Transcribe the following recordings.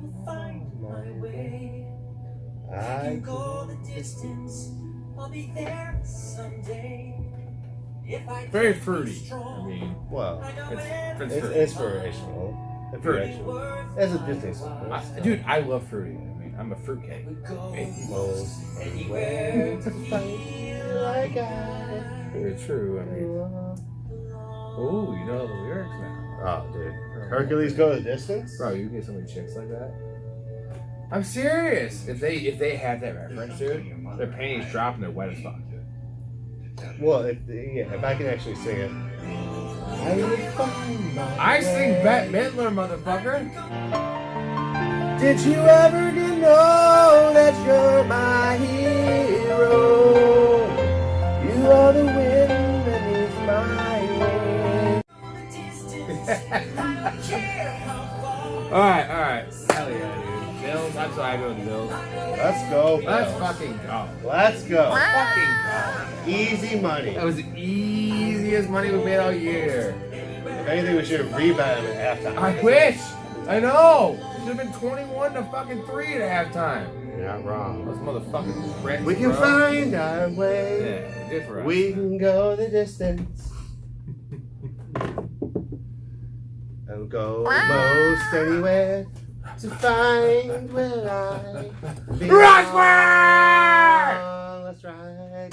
will find my way. I can go the distance. I'll be there someday. Very fruity. I mean, Well, it's it's fruity. inspirational. Fruity. As a Disney song. Dude, I love fruity. I mean, I'm a fruitcake. Most anywhere to feel like I. Very true. I mean, oh, you know the lyrics now. Oh, dude. Hercules Go the Distance? Bro, you get so many chicks like that. I'm serious. If they had that reference, dude, their panties drop and they're wet as fuck. Well, if I can actually sing it. I will find my I sing Bette Midler, motherfucker. Did you ever know that you're my hero? You are the wind beneath my wings. Alright. Hell yeah, dude. Bills, I'm so happy with the Bills. Let's go, Bills. Let's fucking go. Let's go. Fucking go. Easy money. That was the easiest money we made all year. If anything, we should have rebounded at halftime. I wish. I know. It should have been 21 to fucking 3 at halftime. You're not wrong. Those motherfucking bricks, We can bro. find our way. Yeah, good for us. We can go the distance. And go most anywhere to find where I belong. Rockford! Let's ride.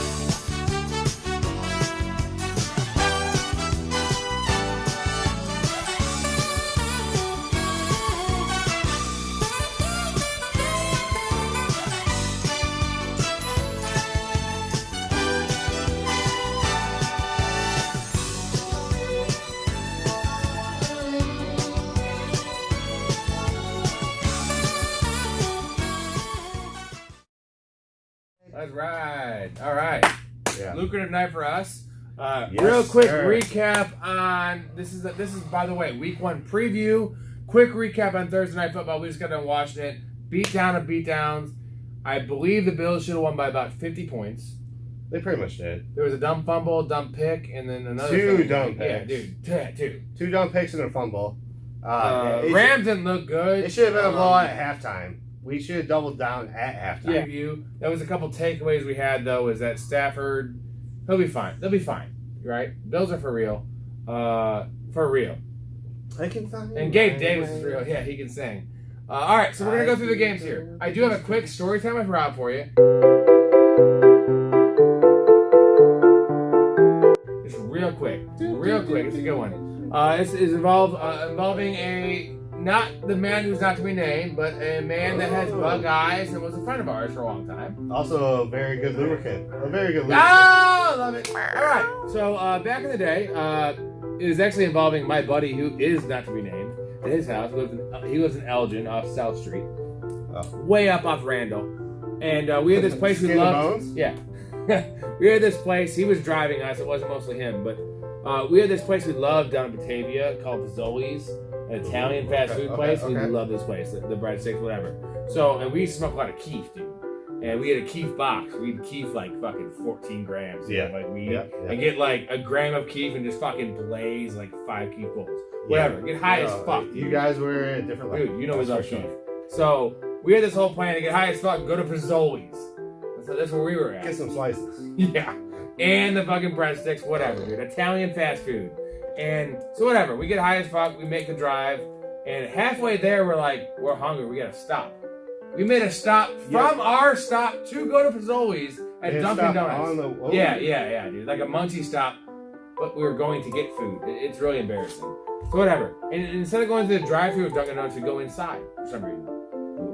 Let's ride. All right. Yeah. Lucrative night for us. Yes, Real quick sir. recap on this is by the way week 1 preview. Quick recap on Thursday Night Football. We just got done watching it. Beatdown of beatdowns. I believe the Bills should have won by about 50 points. They pretty much did. There was a dumb fumble, dumb pick, and then another Two thing. dumb Yeah, picks. dude. Yeah, dude. 2 dumb picks and a fumble. Rams didn't look good. It should have been a blowout at halftime. We should have doubled down at halftime. Yeah, that was a couple takeaways we had though. Is that Stafford? He'll be fine. They'll be fine, right? Bills are for real. For real. I can find And Gabe my Davis way. is real. Yeah, he can sing. All right, so we're gonna go through the games here. I do have a quick story time I brought for you. It's real quick. It's a good one. This is involving not the man who's not to be named, but a man that has bug eyes and was a friend of ours for a long time. Also, a very good lubricant. A very good lubricant. Oh, love it. All right. So back in the day, it was actually involving my buddy who is not to be named. At his house, he lives in Elgin off South Street, way up off Randall. And we had this place we Skin and loved. Bones? Yeah, we had this place. He was driving us. It wasn't mostly him, but we had this place we loved down in Batavia called Pizzoli's, an Italian fast food place. We love this place, the breadsticks, whatever. So, and we used to smoke a lot of keef, dude. And we had a keef box. We'd keef like fucking 14 grams. Yeah. Like weed. And get like a gram of keef and just fucking blaze like 5 keef bowls. Whatever. Get high as fuck. Dude. You guys were at a different level. Dude, you know we love keef. So we had this whole plan to get high as fuck and go to Pizzoli's. So that's where we were at. Get some slices. Yeah. And the fucking breadsticks, whatever, dude. Italian fast food. And so whatever. We get high as fuck. We make the drive. And halfway there, we're hungry. We gotta stop. We made a stop from our stop to go to Pizzoli's at Dunkin' Donuts. Yeah, dude. Like a Muncie stop, but we were going to get food. It's really embarrassing. So whatever. And instead of going to the drive-thru of Dunkin' Donuts, we go inside for some reason.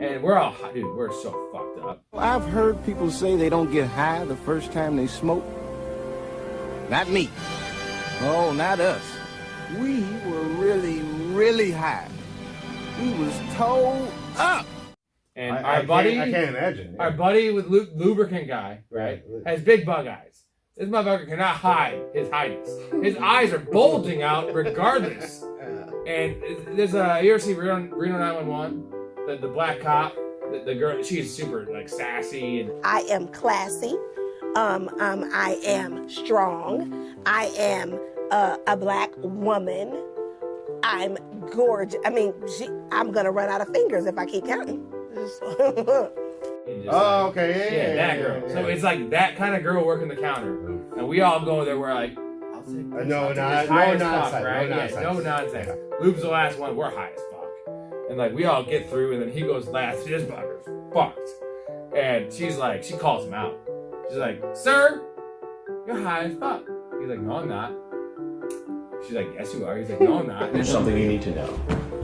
And we're all hot, dude. We're so fucked up. I've heard people say they don't get high the first time they smoke. Not me. Oh, not us. We were really, really high. We was towed up. And our buddy, I can't imagine. Our buddy with lubricant guy, right, has big bug eyes. This motherfucker cannot hide his highness. His eyes are bulging out regardless. And there's you ever see Reno 911? The black cop, the girl, she's super like sassy and I am classy. I am strong. I am a black woman. I'm gorgeous. I mean, I'm gonna run out of fingers if I keep counting. Oh, okay, Yeah, that girl. So it's like that kind of girl working the counter, and we all go there. We're like, I'll take this. No I'll take this nonsense, high as no fuck, nonsense, right? no Yeah, nonsense. no nonsense. Luke's the last one. We're high as fuck, and like we all get through, and then he goes last. This bugger's fucked, and she's like, she calls him out. She's like, "Sir, you're high as fuck." He's like, "No, I'm not." She's like, "Yes, you are." He's like, "No, I'm not." There's something you need to know.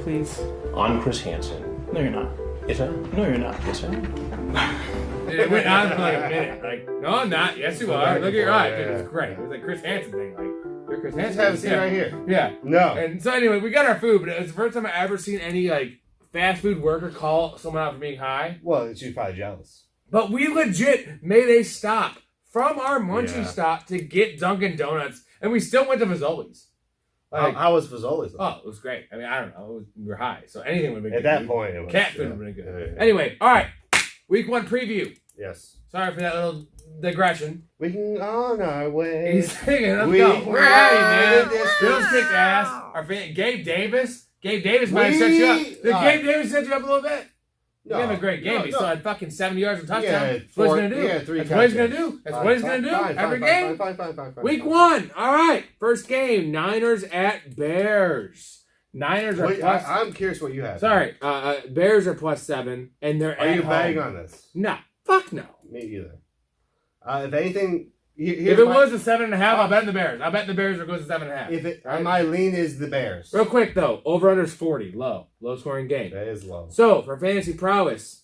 Please. I'm Chris Hansen. No, you're not. Yes, sir? No, you're not. Yes, sir? Dude, it went on for like a minute. Like, "No, I'm not." "Yes, you are." Look at your eyes. Dude, it's great. It was like Chris Hansen thing. Like, you're Chris Hansen. Just have a seat right here. Yeah. No. And so anyway, we got our food, but it was the first time I ever seen any like fast food worker call someone out for being high. Well, she's probably jealous. But we legit made a stop from our munchie Yeah. stop to get Dunkin' Donuts, and we still went to Fazoli's. Like, How was Fazoli's? oh, it was great. I mean, I don't know. We were high, so anything would have been At good. that point, it was. Cat food yeah. would have been good. Yeah. Anyway, all right. Week 1 preview. Yes. Sorry for that little digression. We can on our way. He's singing. Let's We go. can We're ready, man. ride this Bills thing. kicked ass. Our fan, Gabe Davis might have set you up. Did Gabe Davis set you up a little bit? He No, had a great game. no, He no. still had fucking 70 yards and touchdown. Yeah, That's what he's going to do. yeah, 3 That's what he's going to touchdowns. do. That's what he's going to do. Every game. Fine. Week 1. All right. First game. Niners at Bears. Niners are Wait, plus... I'm curious what you have. Sorry. Bears are +7. And they're Are at you home. betting on this? No. Fuck no. Me either. If anything, If it was a 7.5, I'll bet in the Bears. I'll bet in the Bears or it goes to 7.5. If it, Right? my lean is the Bears. Real quick, though. Over-under's 40. Low scoring game. That is low. So, for fantasy prowess,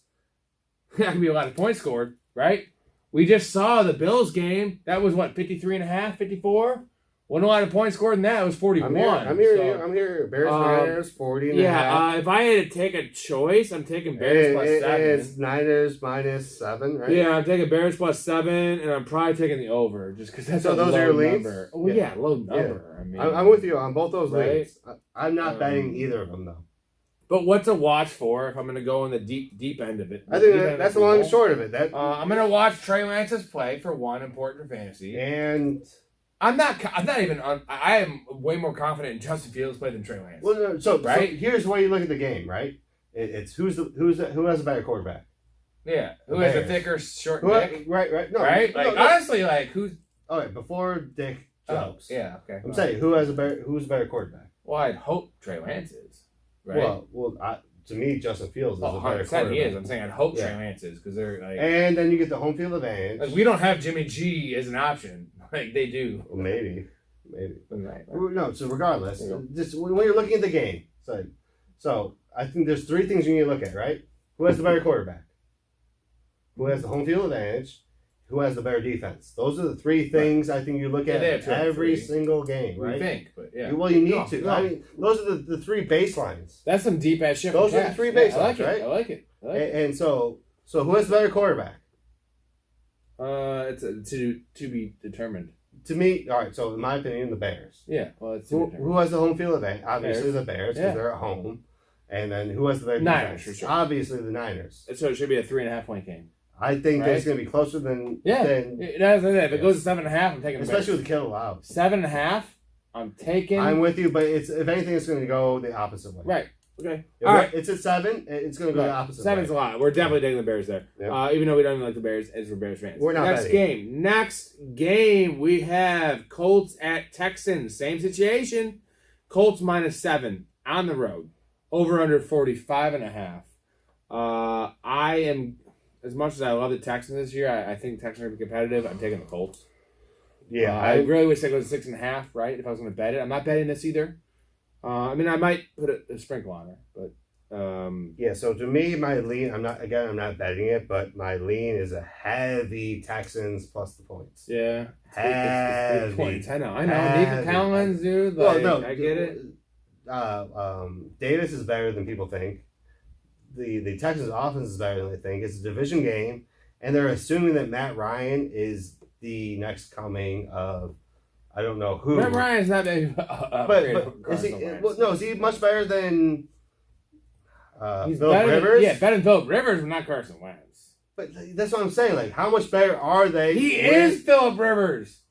that could be a lot of points scored, right? We just saw the Bills game. That was, 53.5, 54? Wasn't a lot of points scored in that. It was 41. I'm here. So, I'm here. Bears Niners 40 and a half. yeah, if I had to take a choice, I'm taking Bears +7. It's Niners -7, right? Yeah, I'm taking Bears +7, and I'm probably taking the over, just because that's So a those low are your leans? number. Oh, yeah, low number. I mean, I'm with you on both those Right? leans. I'm not betting either of them though. But what's a watch for if I'm going to go in the deep end of it? I think that's the long and short of it. I'm going to watch Trey Lance's play for one, important for fantasy. And I'm not even. I am way more confident in Justin Fields' play than Trey Lance. well, no, so Right? here's where you look at the game, right? It's who has a better quarterback? Yeah, who has a Bears. thicker, short Who, neck? right? No, Right? no, Like no. honestly, like who's? All right, before Dick jokes. Yeah, okay. I'm saying who's a better quarterback? Well, I'd hope Trey Lance is. Right. Well, to me, Justin Fields is Oh, a better 100% quarterback. he is. I'm saying I'd hope Yeah. Trey Lance is because they're like, And then you get the home field advantage. like we don't have Jimmy G as an option like they do. Well, maybe. Right. No, so regardless, There you just when you're looking at the game, so I think there's 3 things you need to look at, right? Who has the better quarterback? Who has the home field advantage? Who has the better defense? Those are the 3 things I think you look Yeah, at they have 2 out of every 3. single game, We right? think, but yeah. Well, you need No, to. no. I mean, those are the 3 baselines. That's some deep ass shit. Those from are the Cash. 3 Yeah, baselines, I like it. right? I like it. And so who has the better quarterback? It's to be determined. To me, all right. So in my opinion, the Bears. Yeah, well, it's to be determined. Who has the home field advantage? Obviously, Bears. the Bears because Yeah. they're at home. And then who has the better Niners, defense? for sure. Obviously, the Niners. So it should be a 3.5 point game. I think Right? that it's going to be closer than That's it. If it goes to 7.5, I'm taking the especially Bears. with the Kittle out. 7.5, I'm taking. I'm with you, but if anything, it's going to go the opposite way. Right. Okay. If All right. it's at 7, it's going to go the opposite Seven's way. a lot. We're definitely taking the Bears there. Yep. Even though we don't even like the Bears as we're Bears fans. We're not Next betting. game, we have Colts at Texans. Same situation. Colts -7 on the road. Over under 45.5. I am, as much as I love the Texans this year, I think Texans are going to be competitive. I'm taking the Colts. Yeah. I really wish it goes to 6.5, right? If I was going to bet it. I'm not betting this either. I mean, I might put a sprinkle on it, but yeah, so to me, my lean, I'm not betting it, but my lean is a heavy Texans plus the points. yeah, Heavy. it's points. I know. Nathan Heavy. Collins, dude. Well, Like, no, I get it. Davis is better than people think. The Texans offense is better than they think. It's a division game, and they're assuming that Matt Ryan is the next coming of I don't know who. Matt Ryan's not that. But is he? Well, no, is he much better than He's Phillip better Rivers? Than, better than Phillip Rivers, but not Carson Wentz. But that's what I'm saying. Like, how much better are they? He is Phillip Rivers.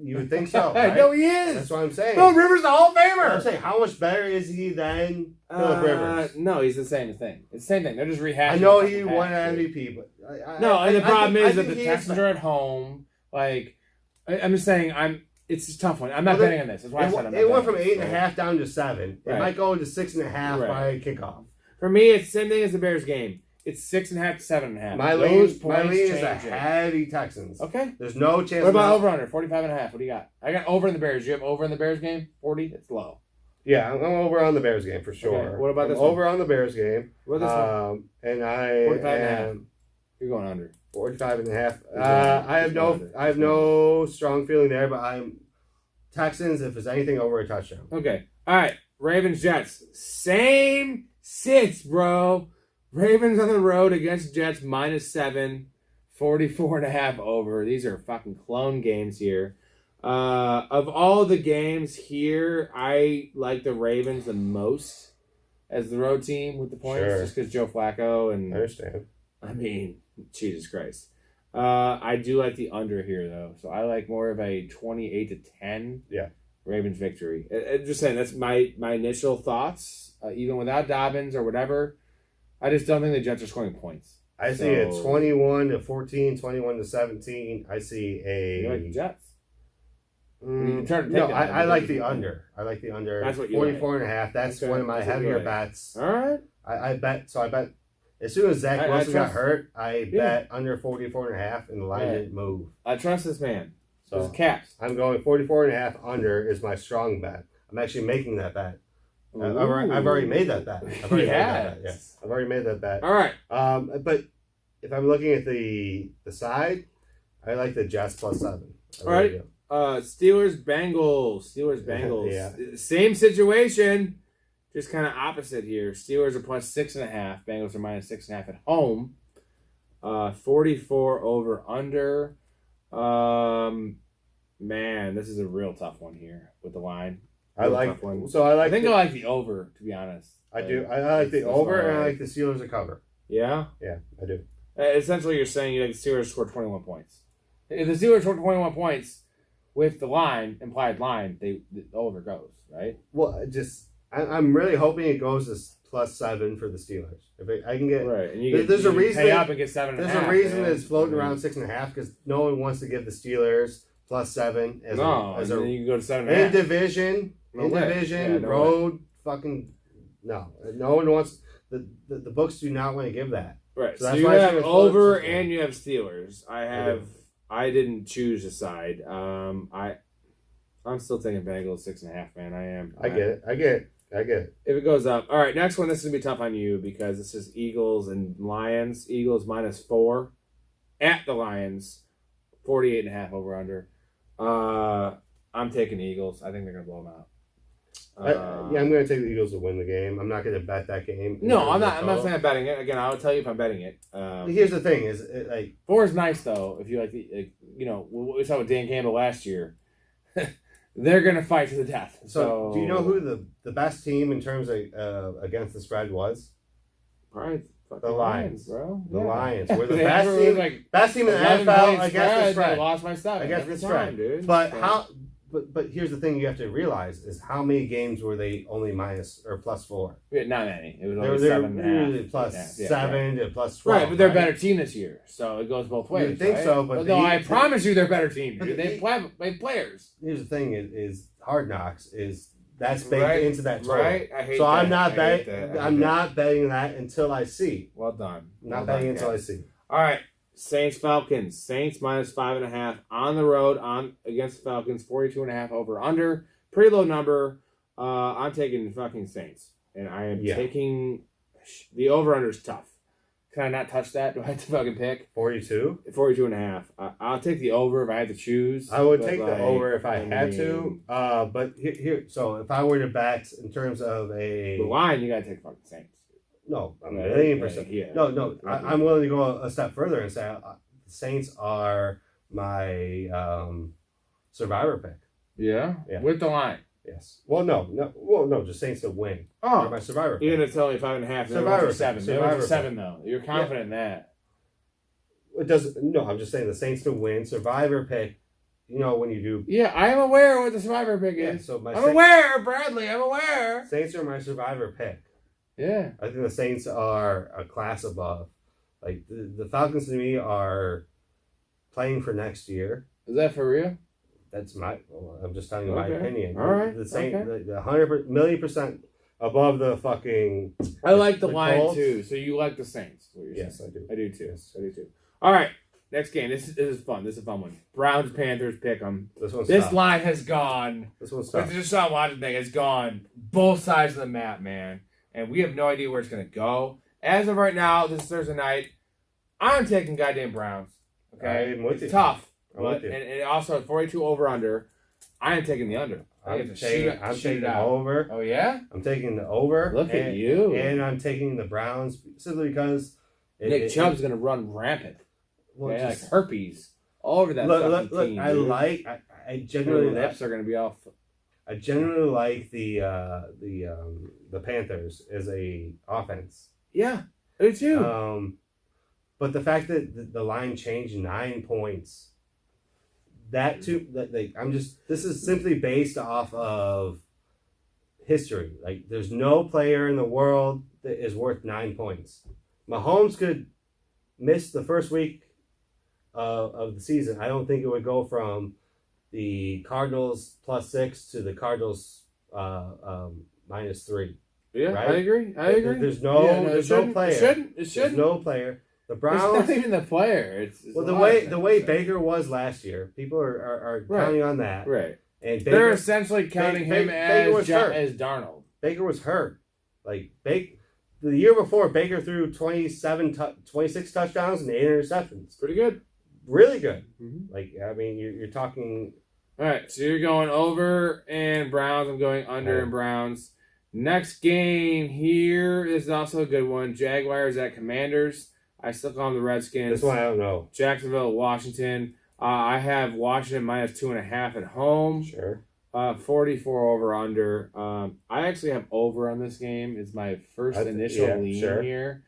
You would think so, right? No, he is. That's what I'm saying. Philip Rivers, the Hall of Famer. I'm saying, how much better is he than Philip Rivers? No, he's the same thing. It's the same thing. They're just rehashing. I know the he fucking won past, an dude. MVP, but The problem is that think the he Texans are at home. Like, I'm just saying, it's a tough one. I'm not betting on this. That's why I said I'm not it went betting from on this, 8.5 down to 7. It Right. might go to 6.5 Right. by kickoff. For me, it's the same thing as the Bears game. It's 6.5 to 7.5. My Those lean is change a it. heavy Texans. Okay. There's no chance. What about over under 45.5? What do you got? I got over in the Bears. You have over in the Bears game? 40. It's low. Yeah, I'm over on the Bears game for sure. Okay, what about this Over on the Bears game. What is this one? And I 45.5. am You're going under. 45.5. You're I have going no, I have no strong feeling there, but I'm Texans if it's anything over a touchdown. Okay. All right. Ravens Jets. Same sits, bro. Ravens on the road against Jets -7. 44.5 over. These are fucking clone games here. Of all the games here, I like the Ravens the most as the road team with the points, Sure. just because Joe Flacco I and understand. I mean, Jesus Christ. I do like the under here though, so I like more of a 28-10. Yeah. Ravens victory. Just saying, that's my initial thoughts. Even without Dobbins or whatever, I just don't think the Jets are scoring points. I see it 21-14, 21-17. I see You like the a. Jets? You try to take No, it, I like the you- under. I like the under. That's what you 44.5. That's Okay, one of my that's what you heavier like. bets. All right. I bet. So I bet. As soon as Zach I Wilson got trust- hurt, I Yeah. bet under 44.5, and the line Yeah. didn't move. I trust this man. So This is Caps. I'm going 44.5 under is my strong bet. I'm actually making that bet. I've already made that bet. I've already made that bet. Yeah. Yes. I've already made that bet. All right. But if I'm looking at the side, I like the Jets +7. I All right. really do. Steelers Bengals. Bengals. Yeah. Same situation, just kind of opposite here. Steelers are +6.5. Bengals are -6.5 at home. 44 over under. Man, this is a real tough one here with the line. I Real like. tough one. So I like. I think I like the over, to be honest. I do. I like the that's over, what I and I like. like the Steelers to cover. Yeah. Yeah, I do. Essentially, you're saying you like the Steelers to score 21 points. If the Steelers score 21 points with the implied line, the over goes, right? Well, I'm really hoping it goes to +7 for the Steelers. If I can get, Right. And you There's a reason pay that- up and get 7.5. there's a reason man. that it's floating around 6.5 because no one wants to give the Steelers +7 as No, as and a then you can go to 7.5. in division, No way. Yeah, no road, fucking no. No one wants the books do not want to give that. Right. So So, that's you why I think have it's floating over 6.5. and you have Steelers. I didn't choose a side. I'm still taking Bengals 6.5, man. I am. I get it. If it goes up. All right, next one. This is going to be tough on you because this is Eagles and Lions. Eagles -4 at the Lions. 48.5 over under. I'm taking Eagles. I think they're going to blow them out. Yeah, I'm going to take the Eagles to win the game. I'm not going to bet that game. No, I'm not saying I'm betting it. Again, I'll tell you if I'm betting it. Here's the thing: is like 4 is nice though. If you like we saw with Dan Campbell last year. They're going to fight to the death. so. Do you know who the best team in terms of against the spread was? Right. The Lions, bro. The Yeah. Lions were the They best ever team. like Best team in the 11 NFL point against the They spread. lost my stuff Against every the time, spread. dude. But So- how? But here's the thing: you have to realize is how many games were they only minus or +4? Yeah, not any. It was They only were 7.5. usually plus Yeah, 7 to +12. Right, but they're a better team this year, so it goes both ways. You'd think right? so, but no, I the- promise you, they're a better team. but Dude. the- They players. Here's the thing: is Hard Knocks is that's baked Right, into that total. right? I hate So I'm that. not I hate betting. that. I I'm hate not betting that until I see. Well done. I'm not Well betting done, until I guys. see. All right, Saints Falcons. Saints -5.5 on the road against Falcons. 42.5 over under. Pretty low number. I'm taking fucking Saints, and I am taking the over under is tough. Can I not touch that? Do I have to fucking pick 42. 42.5? I'll take the over if I had to choose. I would but, take like, the over if I had mean, to. But here, so if I were to bet in terms of a the line, you gotta take fucking Saints. no, a Right, million%. yeah. No, I'm willing to go a step further and say the Saints are my survivor pick. Yeah? Yeah. With the line. Yes. Well, no, just Saints to win. They're Oh, my survivor you're pick. gonna tell me 5.5. They're Survivor over pick, 7. They're survivor over pick. 7 though. You're confident in that. It doesn't. No, I'm just saying the Saints to win. Survivor pick you know when you do. Yeah, I am aware what the survivor pick Yeah, is. so my I'm aware, Bradley. I'm aware. Saints are my survivor pick. Yeah. I think the Saints are a class above. Like the Falcons to me are playing for next year. Is that for real? That's I'm just telling you my opinion. All right. The Saints, the 100% above the fucking. I like the line Colts. too. So you like the Saints? Yes, I do. I do too. Yes. I do too. All right. Next game. This is fun. This is a fun one. Browns Panthers pick 'em. This line has gone. This one's But tough. the Deshaun Watson thing has gone both sides of the map, man. And we have no idea where it's going to go. As of right now, this is Thursday night. I'm taking goddamn Browns. Okay? I'm with it's you. tough. I'm with you. And also at 42 over under. I am taking the under. I'm taking over. Oh, yeah? I'm taking the over. Look at you. And I'm taking the Browns simply because Nick Chubb's going to run rampant. Well, Okay? just, Like herpes all over that fucking team. I genuinely Their lips are going to be all... I genuinely like the Panthers as a offense. Yeah, I do too. But the fact that the line changed 9 points, this is simply based off of history. Like there's no player in the world that is worth 9 points. Mahomes could miss the first week of the season. I don't think it would go from the Cardinals +6 to the Cardinals -3. Yeah, right? I agree. There's no player. It shouldn't. There's no player. The Browns. It's not even the player. It's the way Baker was last year, people are counting on that. Right. And they're essentially counting him as Darnold. Baker was hurt. Like the year before, Baker threw 26 touchdowns and 8 interceptions. Pretty good. Really good. Mm-hmm. Like I mean, you're talking. All right, so you're going over and Browns. I'm going under and Browns. Next game here is also a good one. Jaguars at Commanders. I still call them the Redskins. This one I don't know. Jacksonville, Washington. I have Washington -2.5 at home. Sure. 44 over under. I actually have over on this game. It's my first initial lean here.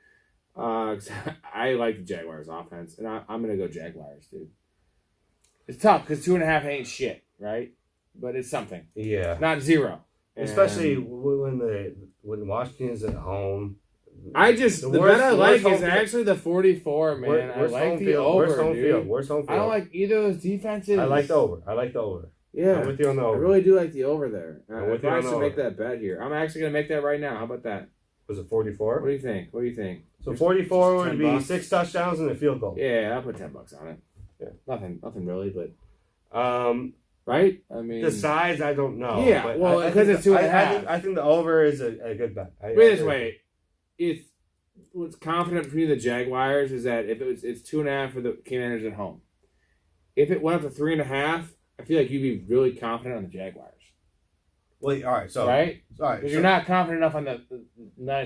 I like the Jaguars offense, and I'm going to go Jaguars, dude. It's tough because 2.5 ain't shit, right? But it's something. Yeah. Not 0. Especially when Washington is at home. The bet I like is actually the 44, man. I like the over, dude. Worst home field. I don't like either of those defenses. I like the over. Yeah. I'm with you on the over. I really do like the over there. I'm with you on the should over. make that bet here. I'm actually going to make that right now. How about that? Was it 44? What do you think? So 44 would $10 be 6 touchdowns and a field goal. Yeah, I'll put $10 on it. Yeah. Nothing really, but right? I mean, the size I don't know. Yeah, but well, because it's 2.5. I think the over is a good bet. Put it this way, what's confident for me the Jaguars is that if it's 2.5 for the Commanders at home. If it went up to 3.5, I feel like you'd be really confident on the Jaguars. Well, all right, so right, all right, because you're not confident enough on the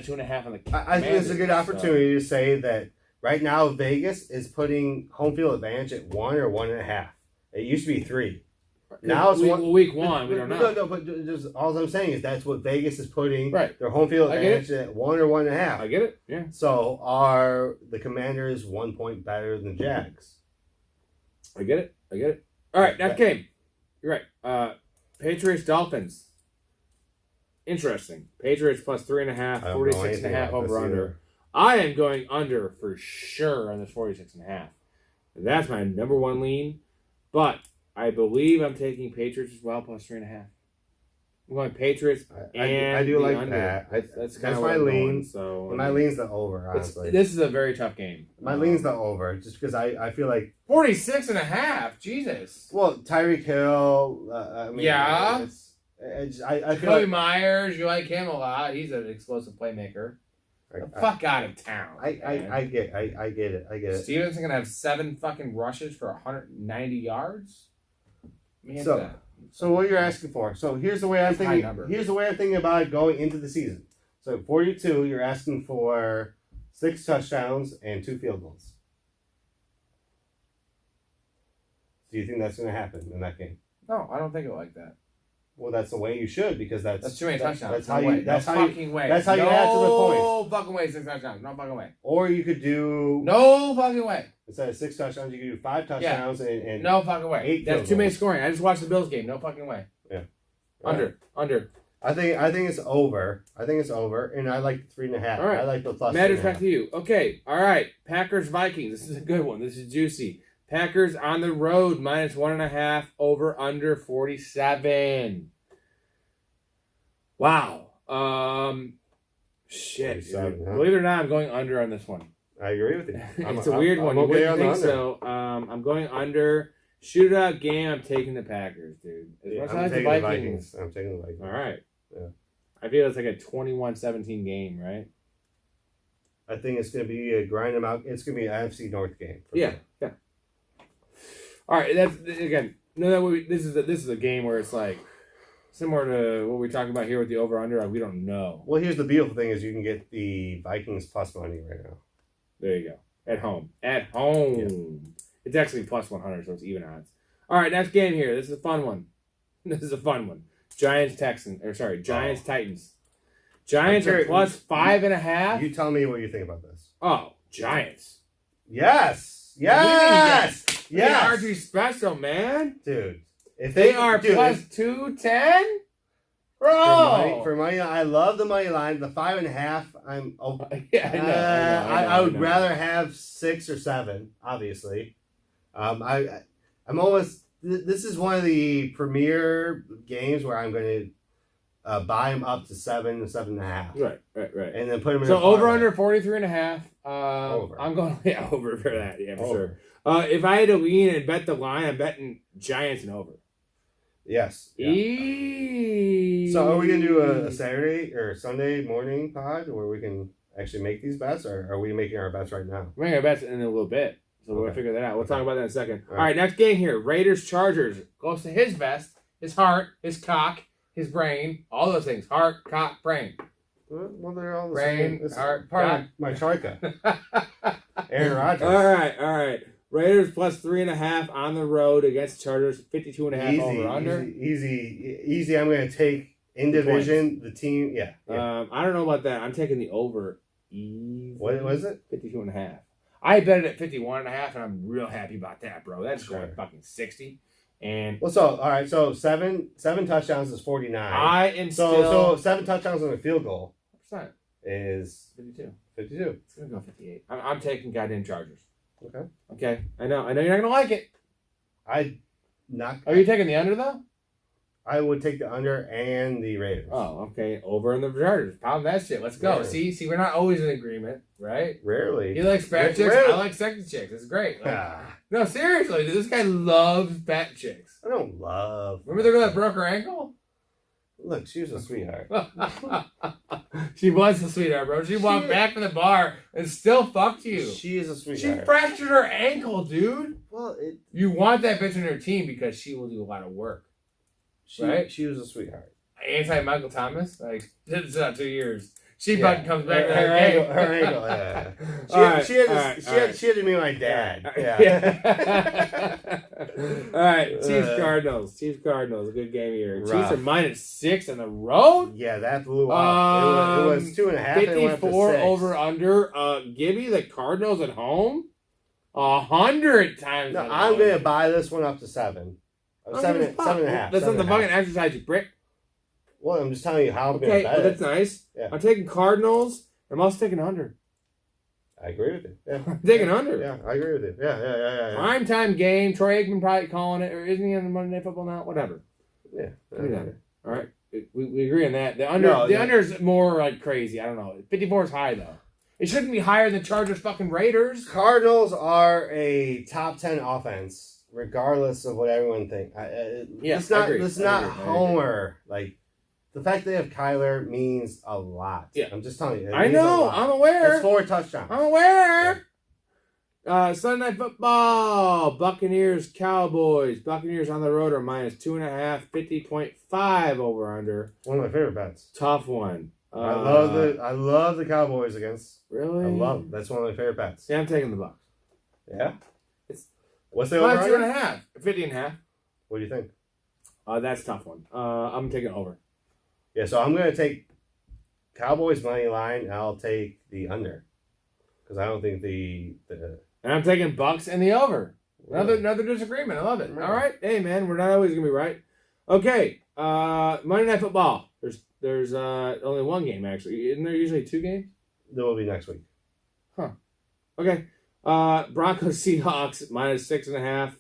2.5 on the. I think it's a good opportunity to say that right now Vegas is putting home field advantage at 1 or 1.5. It used to be 3. Now it's week 1. We don't know. No, but just, all I'm saying is that's what Vegas is putting their home field advantage at 1 or 1.5. I get it. Yeah. So are the Commanders 1 point better than the Jags? I get it. All right, next game. You're right. Patriots Dolphins. Interesting. Patriots +3.5, 46.5 over under. I am going under for sure on this 46.5. That's my number one lean. But I believe I'm taking Patriots as well +3.5. I'm going Patriots and I do the like under. that. That's kind of my lean. So my lean's the over, honestly. This is a very tough game. My lean's the over, just because I feel like 46.5. Jesus. Well, Tyreek Hill. I mean, yeah. I feel Kobe like Myers, you like him a lot. He's an explosive playmaker. Fuck out of town. I get it. Stevenson gonna have 7 fucking rushes for 190 yards. So what you're asking for? So here's the way I'm thinking. Here's the way I'm thinking about it going into the season. So 42, you're asking for 6 touchdowns and 2 field goals. Do you think that's going to happen in that game? No, I don't think it like that. Well, that's the way you should because That's too many touchdowns. That's No how you. way. That's no how fucking you. way. That's how you add to the points. No fucking way. 6 touchdowns. No fucking way. Or you could do No fucking way. instead of 6 touchdowns, you could do 5 touchdowns and No fucking way. 8 That's field too many goals. scoring. I just watched the Bills game. No fucking way. Yeah. Under. I think it's over. I think it's over, and I like the 3.5. All right. I like the plus. Matters 3.5. back to you. Okay. All right. Packers Vikings. This is a good one. This is juicy. Packers on the road minus 1.5 over under 47. Wow. Shit. 47, huh? Believe it or not, I'm going under on this one. I agree with you. It's a weird one. I'm You okay wouldn't on the think under. so. I'm going under. Shootout game. I'm taking the Packers, dude. As Yeah, much as I I'm like the taking the Vikings. Vikings. I'm taking the Vikings. All right. Yeah. I feel it's like a 21-17 game, right? I think it's going to be a grind them out. It's going to be an NFC North game. for Yeah. me. Yeah. All right. That's again. No, this is a game where it's like similar to what we're talking about here with the over under. We don't know. Well, here's the beautiful thing: is you can get the Vikings plus money right now. There you go. At home. At home. Yeah. It's actually plus 100, so it's even odds. All right, next game here. This is a fun one. Giants Titans. Giants are plus 5.5. You tell me what you think about this. Oh, Giants. Yes. They are too special, man. Dude. If They are dude, plus if- 210? Bro. For money, I love the money line. The 5.5, I'm Yeah, I know. I would rather have 6 or 7, obviously. I'm almost. This is one of the premier games where I'm going to buy them up to 7 to 7.5, Right. and then put them in. So a over parlay. under 43.5. Over. I'm going over for that. Yeah, for Over. sure. If I had to lean and bet the line, I'm betting Giants and over. Yes. Yeah. So are we gonna do a Saturday or Sunday morning pod where we can actually make these bets, or are we making our bets right now? We're making our bets in a little bit, so we'll Okay. figure that out. We'll talk about that in a second. All All right, next game here. Raiders Chargers goes to his vest, his heart, his cock, his brain, all those things. Heart, cock, brain. Well, they're all the Brain, same. It's heart, part cock. of my charka. Aaron Rodgers. All right. Raiders plus 3.5 on the road against Chargers. 52.5 over under. Easy. I'm going to take in division the team. Yeah. I don't know about that. I'm taking the over. Easy. What was it? 52.5. I bet it at 51.5, and I'm real happy about that, bro. That's going fucking 60. And Well, so all right. So seven touchdowns is 49. I am so still 7 touchdowns on a field goal 100%. is 52. 52. It's gonna go 58. I'm taking goddamn Chargers. Okay. I know you're not gonna like it. Are you taking the under though? I would take the under and the Raiders. Oh, okay. Over in the Chargers. Pound that shit. Let's go. Yeah. See, we're not always in agreement, right? Rarely. He likes fat chicks. Rarely. I like sexy chicks. It's great. Like, Ah, no, seriously, this guy loves fat chicks. I don't love. Remember the girl that broke her ankle? Look, she was a sweetheart. She was a sweetheart, bro. She walked back from the bar and still fucked you. She is a She sweetheart. fractured her ankle, dude. Well, You want that bitch on your team because she will do a lot of work. Right? She was a sweetheart. Anti-Michael Thomas? Like, it's not 2 years. She Yeah. fucking comes back to her that game. ankle. Her ankle. Yeah. She had to be my dad. Yeah. All right, Chiefs Cardinals. A good game here. Rough. Chiefs are -6 on the road. Yeah, that blew up. It was 2.5. and it went up to 54 6. over under. Give me the Cardinals at home 100 times. No, at I'm home. gonna buy this one up to 7. Seven and a half. That's not the 7.5. fucking exercise, you prick. Well, I'm just telling you how I'm Okay, gonna bet well, that's it. nice. Yeah. I'm taking Cardinals. I'm also taking under. I agree with you. Yeah. I'm taking under. Yeah, I agree with you. Yeah. Prime time game. Troy Aikman probably calling it, or isn't he on the Monday Night Football now? Whatever. Yeah. Give me that. All right, we agree on that. The under, under's more like crazy. I don't know. 54 is high though. It shouldn't be higher than Chargers fucking Raiders. Cardinals are a top 10 offense, regardless of what everyone thinks. Let's not homer. Like, the fact they have Kyler means a lot. Yeah. I'm just telling you. I know. I'm aware. It's 4 touchdowns. I'm aware. Sunday Night Football. Buccaneers, Cowboys. Buccaneers on the road are -2.5. 50.5 over under. One of my favorite bets. Tough one. I love the Cowboys against. Really? I love them. That's one of my favorite bets. Yeah, I'm taking the Bucs. Yeah. It's What's the over? -2.5. 50.5. What do you think? That's a tough one. I'm taking over. Yeah, so I'm going to take Cowboys money line. And I'll take the under because I don't think the And I'm taking Bucks and the over. Another disagreement. I love it. All right. Hey, man, we're not always going to be right. Okay. Monday Night Football. There's only one game, actually. Isn't there usually 2 games? There will be next week. Huh. Okay. Broncos Seahawks -6.5.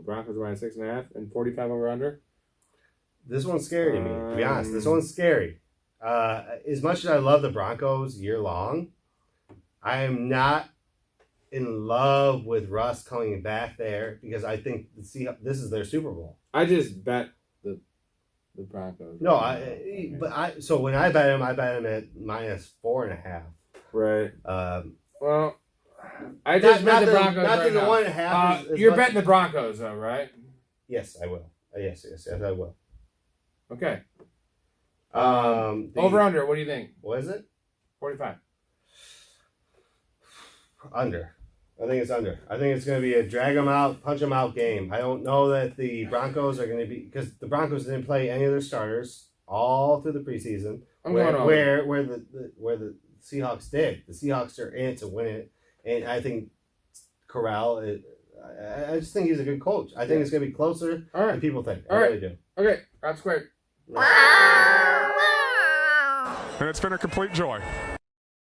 Broncos -6.5 and 45 over under. This one's scary to me, to be honest. This one's scary. As much as I love the Broncos year long, I am not in love with Russ coming back there because I think this is their Super Bowl. I just bet the Broncos. No, so when I bet him at -4.5. Right. Well, I Not just bet the the Broncos. not right the now. 1.5. is You're much- betting the Broncos, though, right? Yes, I will. Yes, I will. Okay. The- Over under. What do you think? What is it? 45. Under. I think it's under. I think it's going to be a drag them out, punch them out game. I don't know that the Broncos are going to be because the Broncos didn't play any of their starters all through the preseason. I'm going over. Where the Seahawks did. The Seahawks are in it to win it, and I think Corral. I just think he's a good coach. I think it's going to be closer than people think. I really do. Okay, Rob Squared. And it's been a complete joy.